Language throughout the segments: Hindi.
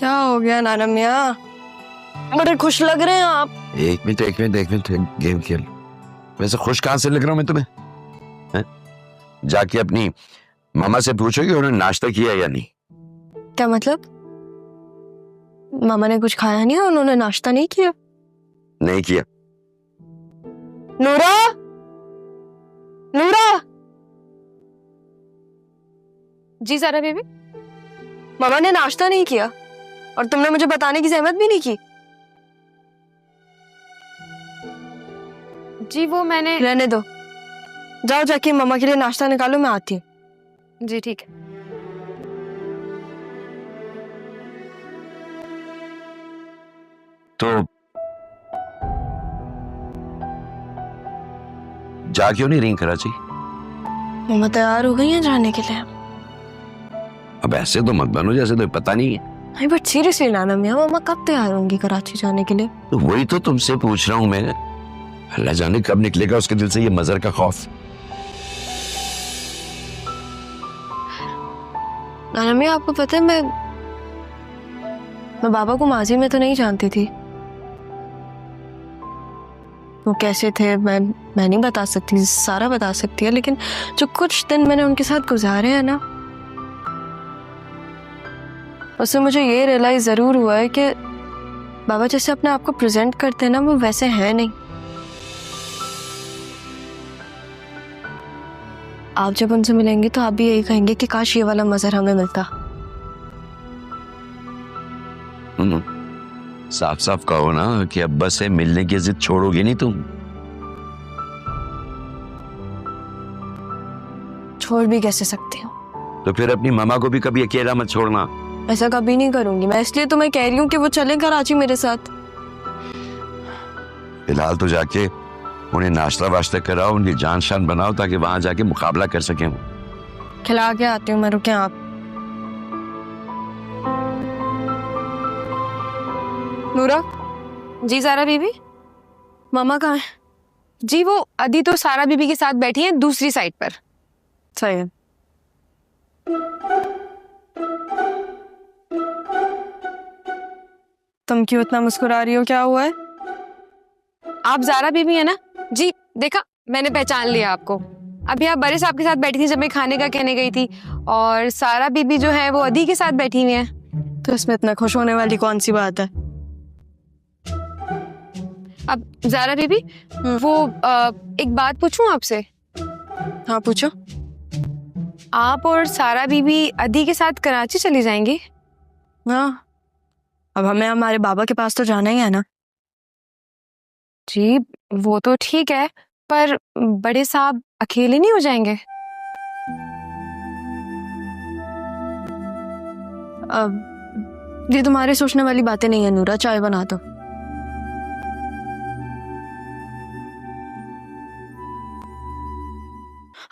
क्या हो गया नाना मियाँ, बड़े खुश लग रहे हैं आप। एक मिनट गेम खेल। वैसे खुश कहां से लग रहा हूं मैं तुम्हें? है? जाके अपनी मामा से पूछो कि उन्होंने नाश्ता किया या नहीं। क्या मतलब? मामा ने कुछ खाया नहीं है, उन्होंने नाश्ता नहीं किया? नहीं किया। नूरा, नूरा। जी सारा बेबी। मामा ने नाश्ता नहीं किया और तुमने मुझे बताने की जहमत भी नहीं की। जी वो मैंने। रहने दो, जाओ जाके मामा के लिए नाश्ता निकालो, मैं आती हूँ। जी ठीक है। तो जा क्यों नहीं रही कराची? मामा तैयार हो गई हैं जाने के लिए। अब ऐसे तो मत बनो जैसे तो पता नहीं है। नहीं बट सीरियसली नाना मियाँ, मामा कब तैयार होंगी कराची जाने के लिए? तो वही तो तुमसे पूछ रहा हूं मैं। अल्लाह जाने कब निकलेगा उसके दिल से ये मजर का खौफ। नाना मियाँ आपको पता है, मैं बाबा को माजी में तो नहीं जानती थी। वो कैसे थे मैं नहीं बता सकती, सारा बता सकती है, लेकिन जो कुछ दिन मैंने उनके साथ गुजारे हैं ना, उससे मुझे ये रियलाइज जरूर हुआ है कि बाबा जैसे अपने आप को प्रेजेंट करते हैं ना, वो वैसे है नहीं। आप जब उनसे मिलेंगे तो आप भी यही कहेंगे कि काश ये वाला मजर हमें मिलता। साफ साफ कहो ना कि अब्बा से मिलने की जिद छोड़ोगे नहीं तुम। छोड़ भी कैसे सकती हूँ? तो फिर अपनी मामा को भी कभी अकेला मत छोड़ना। ऐसा कभी नहीं करूंगी मैं, इसलिए तो मैं कह रही हूँ कि वो चले कराची मेरे साथ। फिलहाल तो जाके उन्हें नाश्ता वाश्ता कराओ, उनकी जान शान बनाओ ताकि वहां जाके मुकाबला कर सकें। खिला के आती हूँ मैं, रुके आप। नूरा। जी सारा बीबी। मामा कहाँ है? जी वो अदी तो सारा बीबी के साथ बैठी है दूसरी साइड पर। सही है। तुम क्यों इतना मुस्कुरा रही हो, क्या हुआ है? आप जारा बीबी है ना? जी देखा, मैंने पहचान लिया आपको। अभी आप बड़े साहब के साथ बैठी थी जब मैं खाने का कहने गई थी, और सारा बीबी जो है वो अदी के साथ बैठी हुई है। तो इसमें इतना खुश होने वाली कौन सी बात है? अब जारा बीबी वो एक बात पूछूं आपसे? हाँ पूछो। आप और सारा बीबी अदी के साथ कराची चली जाएंगी? हाँ, अब हमें हमारे बाबा के पास तो जाना ही है ना। जी वो तो ठीक है, पर बड़े साहब अकेले नहीं हो जाएंगे? अब ये तुम्हारे सोचने वाली बातें नहीं है नूरा, चाय बना दो।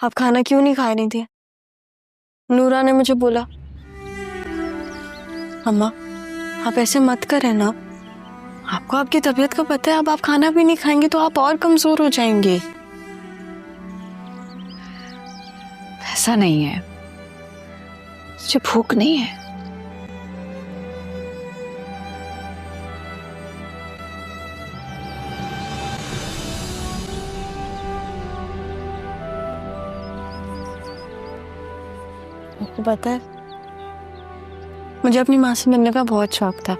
आप खाना क्यों नहीं खा रही थी? नूरा ने मुझे बोला। अम्मा आप ऐसे मत करें ना, आपको आपकी तबीयत का पता है। अब आप खाना भी नहीं खाएंगे तो आप और कमजोर हो जाएंगे। ऐसा नहीं है, मुझे भूख नहीं है। आपको पता है, मुझे अपनी माँ से मिलने का बहुत शौक था।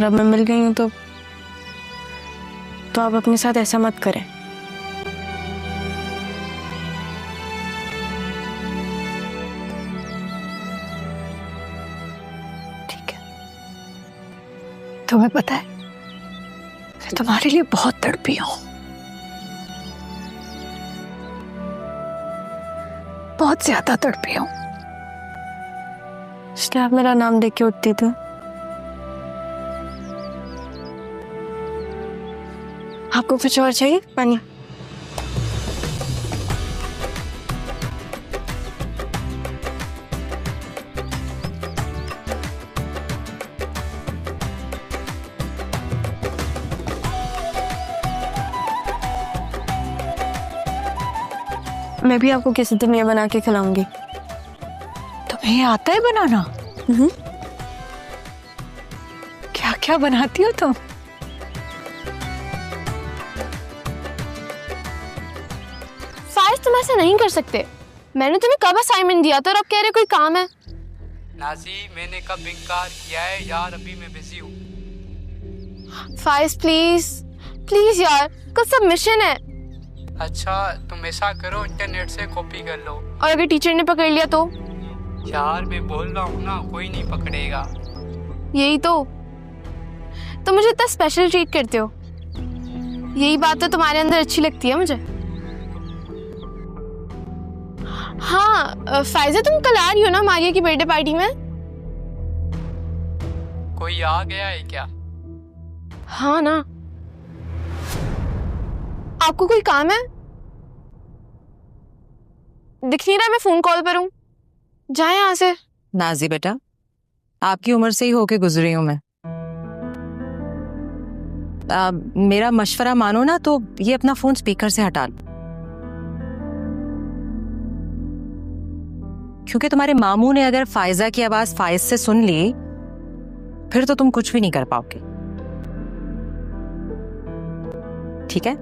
जब मैं मिल गई हूं तो आप अपने साथ ऐसा मत करें। ठीक है, तुम्हें पता है मैं तुम्हारे लिए बहुत तड़पी हूं, बहुत ज्यादा तड़पी हूं। इसलिए आप मेरा नाम देख के उठती थी। आपको कुछ और चाहिए? पानी? मैं भी आपको किसी दिन ये बना के खिलाऊंगी। नहीं आता है बनाना? क्या क्या बनाती हो तुम? फाइज, तुम ऐसा नहीं कर सकते। मैंने तुम्हें कब असाइनमेंट दिया था और अब कह रहे कोई काम है। नाजी, मैंने कब इनकार किया है यार, अभी मैं बिजी हूँ। फाइज प्लीज प्लीज यार, कल सबमिशन है। अच्छा, तुम ऐसा करो, इंटरनेट से कॉपी कर लो। और अगर टीचर ने पकड़ लिया तो? यार मैं बोल रहा हूँ ना, कोई नहीं पकड़ेगा। यही तो मुझे इतना स्पेशल ट्रीट करते हो। यही बात तो तुम्हारे अंदर अच्छी लगती है मुझे। हाँ फाइजा, तुम कल आ रही हो ना मारिया की बर्थडे पार्टी में? कोई आ गया है क्या? हाँ ना। आपको कोई काम है? दिख नहीं रहा, मैं फोन कॉल पर हूँ। जाए यहाँ से। नाजी बेटा, आपकी उम्र से ही होके गुजरी हूं मैं। मेरा मशवरा मानो ना तो ये अपना फोन स्पीकर से हटा लो, क्योंकि तुम्हारे मामू ने अगर फाइजा की आवाज फाइज से सुन ली फिर तो तुम कुछ भी नहीं कर पाओगे। ठीक है?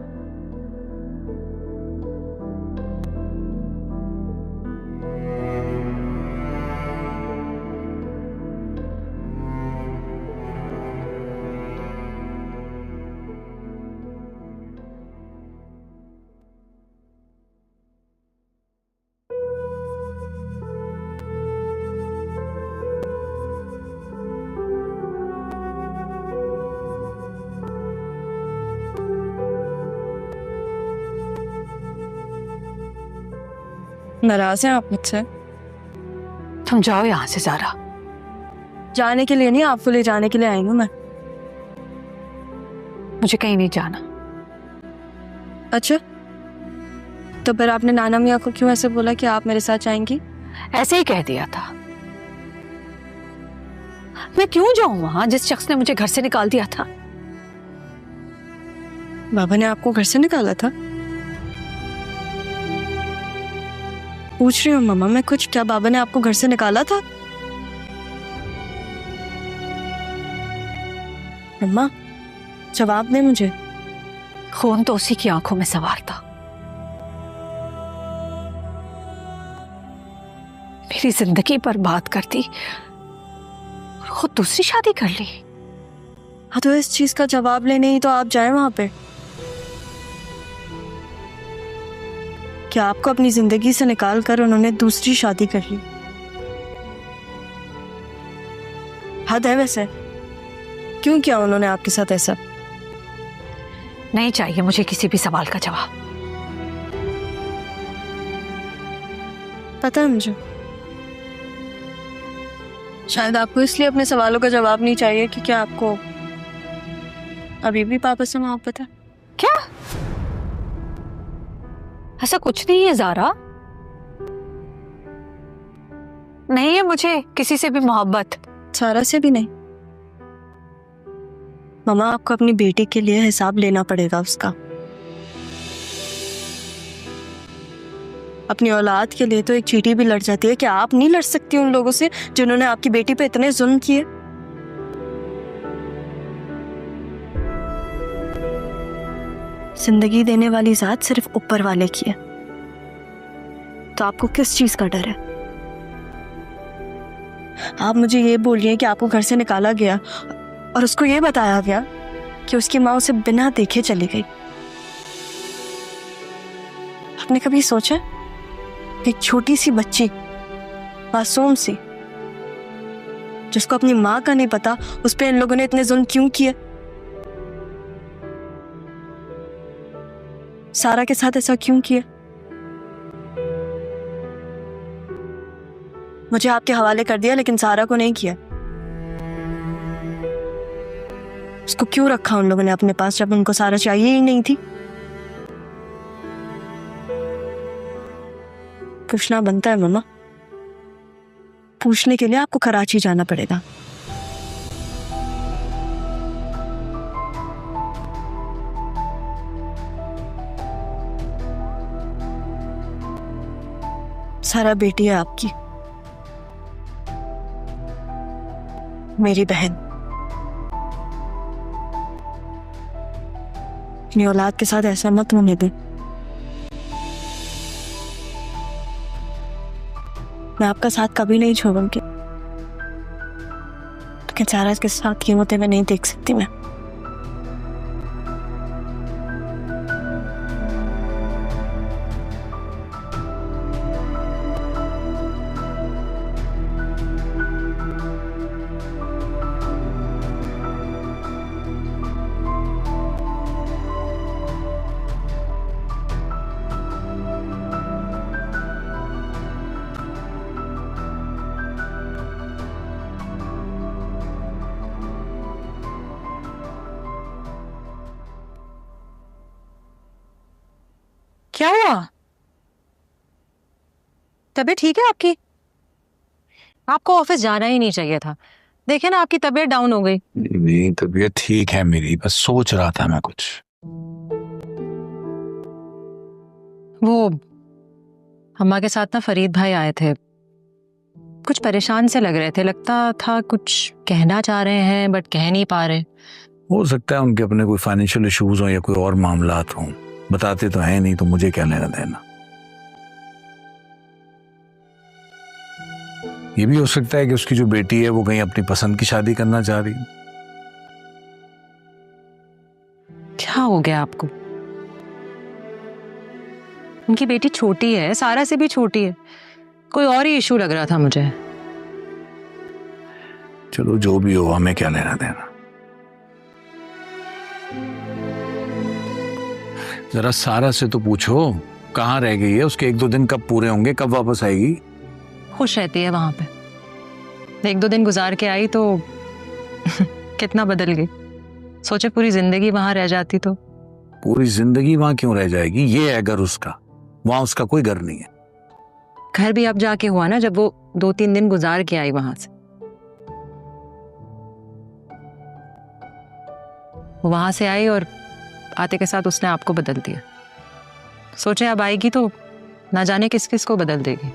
नाराज हैं आप मुझसे? तुम जाओ यहाँ से ज़ारा। जाने के लिए नहीं, आपको ले जाने के लिए आई हूँ मैं। मुझे कहीं नहीं जाना। अच्छा, तो फिर आपने नाना मियाँ को क्यों ऐसे बोला कि आप मेरे साथ जाएंगी? ऐसे ही कह दिया था। मैं क्यों जाऊं वहां जिस शख्स ने मुझे घर से निकाल दिया था? बाबा ने आपको घर से निकाला था? पूछ रही हूँ मम्मा मैं कुछ, क्या बाबा ने आपको घर से निकाला था? मम्मा जवाब दे मुझे। खून तो उसी की आंखों में सवार था। मेरी जिंदगी बर्बाद कर दी और खुद दूसरी शादी कर ली। हाँ तो इस चीज का जवाब लेने ही तो आप जाए वहां पे। क्या आपको अपनी जिंदगी से निकाल कर उन्होंने दूसरी शादी कर ली? हद है वैसे। क्यों किया उन्होंने आपके साथ ऐसा? नहीं चाहिए मुझे किसी भी सवाल का जवाब। पता है मुझे, शायद आपको इसलिए अपने सवालों का जवाब नहीं चाहिए कि क्या आपको अभी भी पापा से मोहब्बत है? क्या? ऐसा कुछ नहीं है ज़ारा। नहीं है मुझे किसी से भी मोहब्बत। सारा से भी नहीं? मम्मा आपको अपनी बेटी के लिए हिसाब लेना पड़ेगा उसका। अपनी औलाद के लिए तो एक चींटी भी लड़ जाती है, क्या आप नहीं लड़ सकती उन लोगों से जिन्होंने आपकी बेटी पे इतने जुल्म किए? जिंदगी देने वाली जात सिर्फ ऊपर वाले की है, तो आपको किस चीज का डर है? आप मुझे ये बोल रही हैं कि आपको घर से निकाला गया और उसको ये बताया गया कि उसकी माँ उसे बिना देखे चली गई। आपने कभी सोचा एक छोटी सी बच्ची, मासूम सी, जिसको अपनी माँ का नहीं पता, उस पे इन लोगों ने इतने जुल्म क्यों किए? सारा के साथ ऐसा क्यों किया? मुझे आपके हवाले कर दिया लेकिन सारा को नहीं किया। उसको क्यों रखा उन लोगों ने अपने पास जब उनको सारा चाहिए ही नहीं थी? पूछना बनता है मम्मा। पूछने के लिए आपको कराची जाना पड़ेगा। सारा बेटी है आपकी, मेरी बहन अपनी औलाद के साथ ऐसा मत होने दे। मैं आपका साथ कभी नहीं छोड़ूंगी, लेकिन सारा के साथ ये होते हुए नहीं देख सकती मैं। क्या हुआ? तबीयत ठीक है आपकी? आपको ऑफिस जाना ही नहीं चाहिए था। देखे ना, आपकी तबीयत डाउन हो गई। नहीं, तबीयत ठीक है मेरी, बस सोच रहा था मैं कुछ। वो अम्मा के साथ ना फरीद भाई आए थे, कुछ परेशान से लग रहे थे। लगता था कुछ कहना चाह रहे हैं बट कह नहीं पा रहे। हो सकता है उनके अपने कोई फाइनेंशियल इश्यूज हो या कोई और मामलात हों। बताते तो है नहीं, तो मुझे क्या लेना देना। ये भी हो सकता है कि उसकी जो बेटी है वो कहीं अपनी पसंद की शादी करना चाह रही है। क्या हो गया आपको? उनकी बेटी छोटी है, सारा से भी छोटी है। कोई और ही इशू लग रहा था मुझे। चलो जो भी हो, हमें क्या लेना देना। जरा सारा से तो पूछो कहाँ रह गई है, उसके 1-2 दिन कब पूरे होंगे, कब वापस आएगी। खुश रहती है वहां पे। 1-2 दिन गुजार के आई तो कितना बदल गई। सोचे पूरी जिंदगी वहां रह जाती तो। पूरी जिंदगी वहां क्यों रह जाएगी? ये है घर उसका, वहां उसका कोई घर नहीं है। घर भी अब जाके हुआ ना, जब वो 2-3 दिन गुजार के आई वहां से। वो वहां से आई और आते के साथ उसने आपको बदल दिया। सोचे अब आएगी तो ना जाने किस किस को बदल देगी।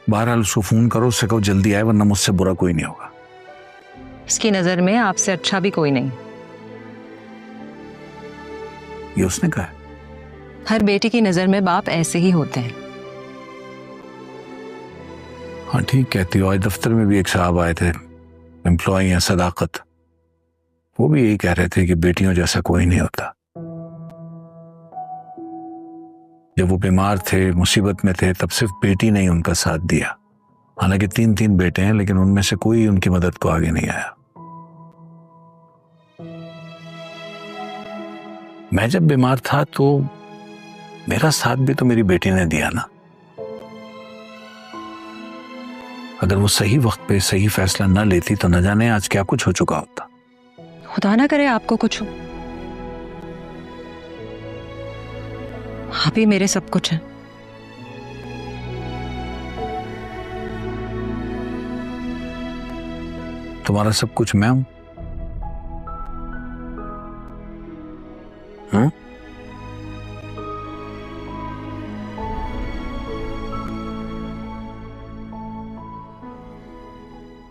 बहरहाल उसको फोन करो, उससे कहो जल्दी आए, वरना मुझसे बुरा कोई नहीं होगा। इसकी नजर में आपसे अच्छा भी कोई नहीं। ये उसने कहा है। हर बेटी की नजर में बाप ऐसे ही होते हैं। हाँ ठीक कहती हो। आज दफ्तर में भी एक साहब आए थे, एम्प्लॉय हैं सदाकत। वो भी यही कह रहे थे कि बेटियों जैसा कोई नहीं होता। जब वो बीमार थे, मुसीबत में थे, तब सिर्फ बेटी ने ही उनका साथ दिया। हालांकि 3 बेटे हैं, लेकिन उनमें से कोई उनकी मदद को आगे नहीं आया। मैं जब बीमार था तो मेरा साथ भी तो मेरी बेटी ने दिया ना। अगर वो सही वक्त पे सही फैसला न लेती तो न जाने आज क्या कुछ हो चुका होता। खुदा ना करे आपको कुछ हो। आप ही मेरे सब कुछ हैं। तुम्हारा सब कुछ मैं हूं।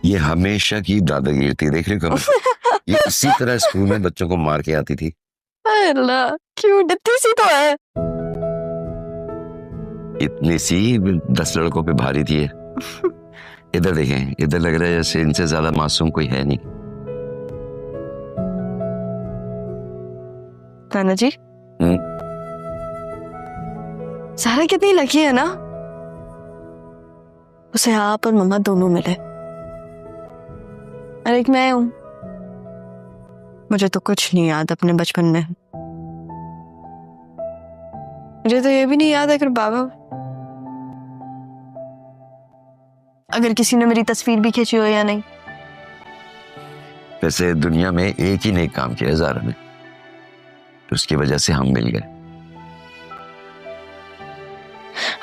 ये हमेशा की दादागिरी थी, देख रहे हो? ये इसी तरह स्कूल में बच्चों को मार के आती थी। अल्लाह, क्यूट इतनी सी तो है। इतनी सी 10 लड़कों पे भारी थी है। इधर देखें, इधर लग रहा है जैसे इनसे ज्यादा मासूम कोई है नहीं। नाना जी, सारा कितनी लकी है ना, उसे आप और मम्मा दोनों मिले। और एक मैं हूं, मुझे तो कुछ नहीं याद अपने बचपन में। मुझे तो ये भी नहीं याद है अगर बाबा, अगर किसी ने मेरी तस्वीर भी खींची हो या नहीं। वैसे दुनिया में एक ही नेक काम किया है ज़ारा ने, तो उसकी वजह से हम मिल गए।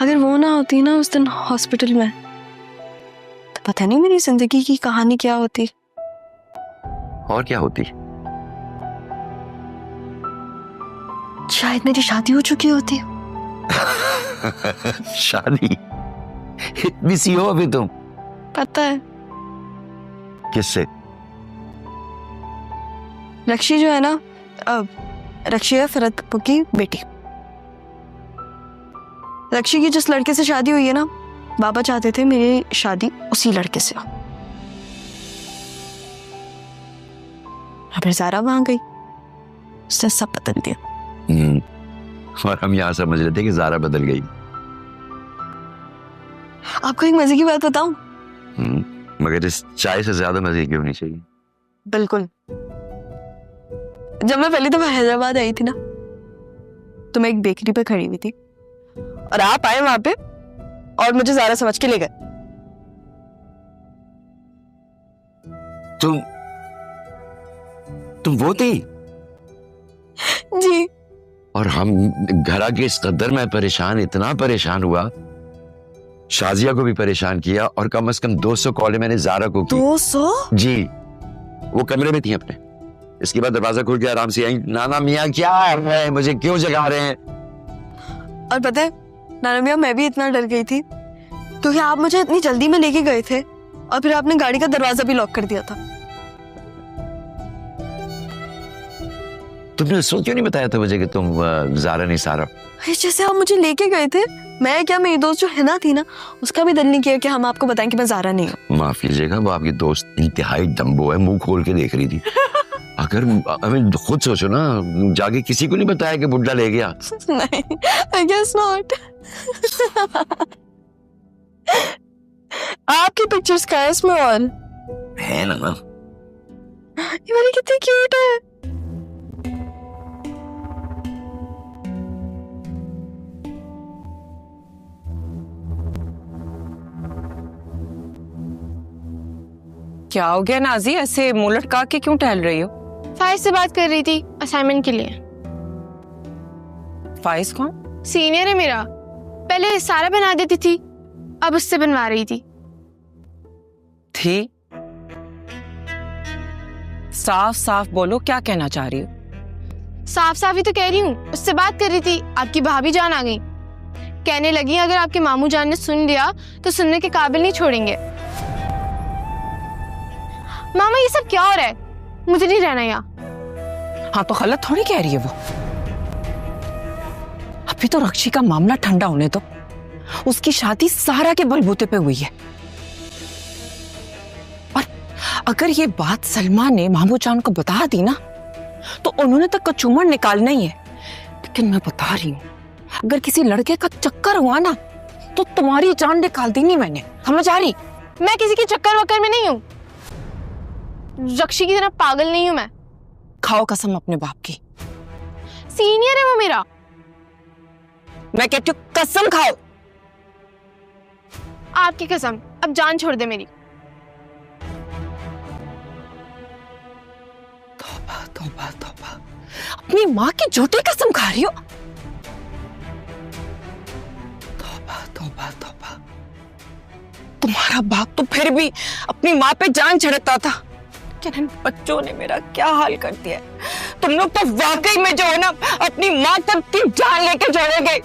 अगर वो ना होती ना उस दिन हॉस्पिटल में, तो पता नहीं मेरी जिंदगी की कहानी क्या होती। और क्या होती? शायद मेरी शादी हो चुकी होती। शादी? इतनी सी हो अभी तुम? पता है। किससे? रक्षी जो है ना, रक्षी है फरत पप्पू की बेटी। रक्षी की जिस लड़के से शादी हुई है ना, बाबा चाहते थे मेरी शादी उसी लड़के से हो। फिर ज़ारा वहां गई, उसने सब बदल दिया। और हम यहाँ समझ रहे थे कि ज़ारा बदल गई। आपको एक मजे की बात बताऊं? मगर इस चाय से ज्यादा मजे की होनी चाहिए। बिल्कुल। जब मैं पहली दफा हैदराबाद आई थी ना, तो मैं एक बेकरी पे खड़ी हुई थी और आप आए वहां पे और मुझे ज़ारा समझ के ले गए। तुम वो थी? जी। और हम घरा के इस कदर में परेशान, इतना परेशान हुआ, शाजिया को भी परेशान किया और कम से कम 200 कॉलें मैंने ज़ारा को की। 200? जी। वो कमरे में थी अपने। इसके बाद दरवाजा खोल के आराम से आई, नाना मियाँ क्या है, मुझे क्यों जगा रहे हैं? और पता है नाना मियाँ, मैं भी इतना डर गई थी क्योंकि आप मुझे इतनी जल्दी में लेके गए थे और फिर आपने गाड़ी का दरवाजा भी लॉक कर दिया था। तुमने उसको क्यों नहीं बताया था मुझे कि तुम ज़ारा नहीं सारा? जैसे आप मुझे लेके गए थे, मैं क्या, मेरी दोस्त जो हिना थी ना, उसका भी दिल नहीं किया कि हम आपको बताएं कि मैं ज़ारा नहीं हूँ। माफ कीजिएगा, वो आपकी दोस्त इंतहाई डम्बो है, मुंह खोल के देख रही थी। अगर हमें खुद सोचो ना, जाके किसी को नहीं बताया कि बुड्ढा ले गया। नहीं, I guess not। आपकी पिक्चर्स का है इसमें और है ना? ये वाली कितनी क्यूट है। क्या हो गया नाजी, ऐसे मुंह लटका के क्यों टहल रही हो? फाइज से बात कर रही थी असाइनमेंट के लिए। फाइज कौन? सीनियर है मेरा, पहले सारा बना देती थी, अब उससे बनवा रही थी। साफ साफ बोलो, क्या कहना चाह रही हो? साफ साफ ही तो कह रही हूँ, उससे बात कर रही थी, आपकी भाभी जान आ गई। कहने लगी अगर आपके मामू जान ने सुन लिया तो सुनने के काबिल नहीं छोड़ेंगे। मामा ये सब क्या हो रहा है, मुझे नहीं रहना यहाँ। हाँ तो गलत थोड़ी कह रही है वो। अभी तो रक्षी का मामला ठंडा होने दो, उसकी शादी सारा के बलबूते पे हुई है। और अगर ये बात सलमा ने मामू जान को बता दी ना, तो उन्होंने तो कचूमर निकालना ही है। लेकिन मैं बता रही हूँ, अगर किसी लड़के का चक्कर हुआ ना, तो तुम्हारी जान निकाल देनी मैंने, समझ आ रही? मैं किसी के चक्कर वक्कर में नहीं हूँ, रक्षी की तरह पागल नहीं हूं मैं। खाओ कसम अपने बाप की। सीनियर है वो मेरा। मैं कहती हूँ कसम खाओ। आपकी कसम, अब जान छोड़ दे मेरी। तौबा तौबा तौबा, अपनी माँ की झूठी कसम खा रही हो। तौबा तौबा तौबा, तुम्हारा बाप तो फिर भी अपनी माँ पे जान छिड़कता था, लेकिन इन बच्चों ने मेरा क्या हाल कर दिया है। तुम लोग तो वाकई में जो है ना, अपनी माँ तक की जान लेके जोड़ोगे।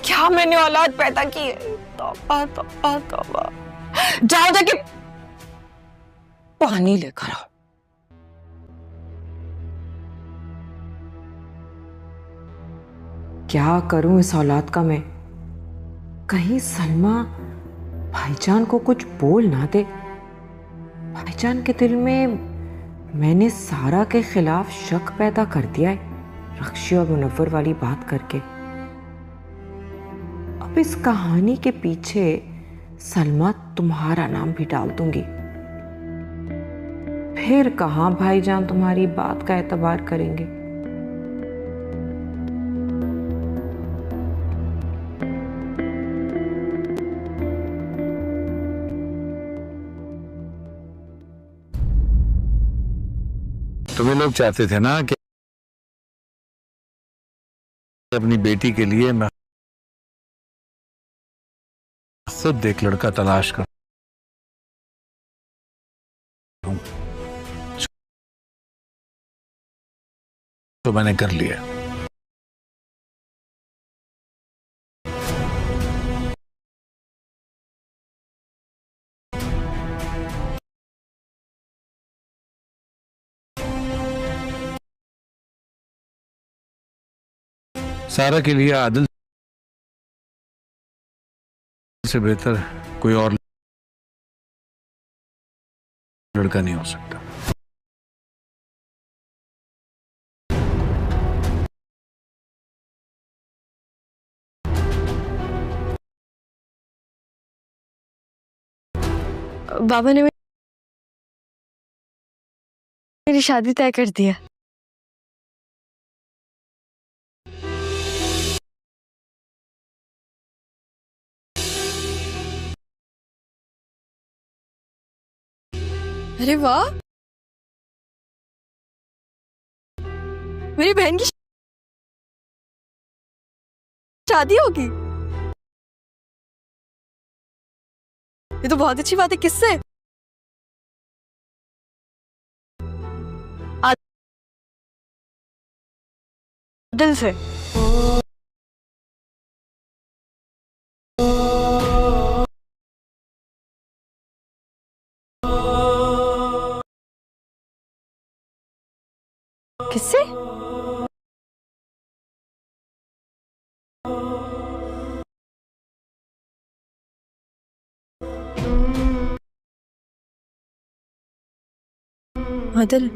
क्या मैंने औलाद पैदा की है। तौबा तौबा तौबा। जाओ जाके पानी लेकर आओ। क्या करूं इस औलाद का मैं? कहीं सलमा भाईजान को कुछ बोल ना दे। भाईजान के दिल में मैंने सारा के खिलाफ शक पैदा कर दिया है, रक्षी और मुनव्वर वाली बात करके। अब इस कहानी के पीछे सलमा तुम्हारा नाम भी डाल दूंगी। फिर कहां भाईजान तुम्हारी बात का एतबार करेंगे। तुम्हें लोग चाहते थे ना कि अपनी बेटी के लिए मैं खुद एक लड़का तलाश कर, तो मैंने कर लिया। सारा के लिए आदिल से बेहतर कोई और लड़का नहीं हो सकता। बाबा ने मेरी शादी तय कर दिया। अरे वाह, मेरी बहन की शादी होगी। ये तो बहुत अच्छी बात है। किससे? दिल से। किससे? आदिल।